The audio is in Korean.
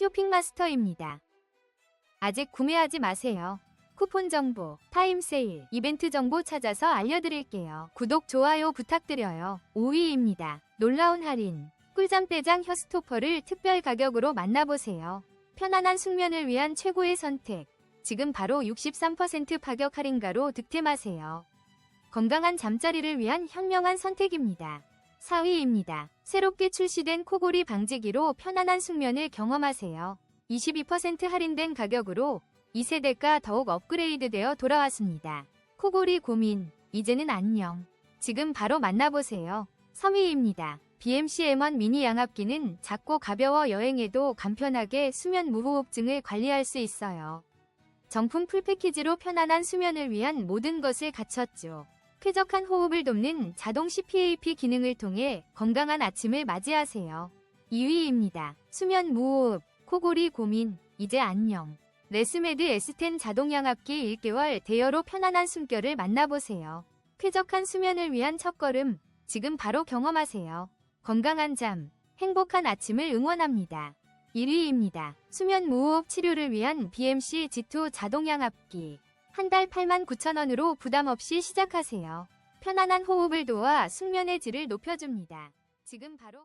쇼핑마스터입니다. 아직 구매하지 마세요. 쿠폰 정보, 타임 세일, 이벤트 정보 찾아서 알려드릴게요. 구독, 좋아요 부탁드려요. 5위입니다. 놀라운 할인. 꿀잠대장 혀스토퍼를 특별 가격으로 만나보세요. 편안한 숙면을 위한 최고의 선택. 지금 바로 63% 파격 할인가로 득템하세요. 건강한 잠자리를 위한 현명한 선택입니다. 4위입니다. 새롭게 출시된 코골이 방지기로 편안한 숙면을 경험하세요. 22% 할인된 가격으로 2세대가 더욱 업그레이드되어 돌아왔습니다. 코골이 고민, 이제는 안녕. 지금 바로 만나보세요. 3위입니다. BMC M1 미니 양압기는 작고 가벼워 여행에도 간편하게 수면 무호흡증을 관리할 수 있어요. 정품 풀패키지로 편안한 수면을 위한 모든 것을 갖췄죠. 쾌적한 호흡을 돕는 자동 CPAP 기능을 통해 건강한 아침을 맞이하세요. 2위입니다. 수면 무호흡, 코골이 고민, 이제 안녕. 레스메드 S10 자동 양압기 1개월 대여로 편안한 숨결을 만나보세요. 쾌적한 수면을 위한 첫걸음, 지금 바로 경험하세요. 건강한 잠, 행복한 아침을 응원합니다. 1위입니다. 수면 무호흡 치료를 위한 BMC G2 자동 양압기. 한 달 89,000원으로 부담 없이 시작하세요. 편안한 호흡을 도와 숙면의 질을 높여줍니다. 지금 바로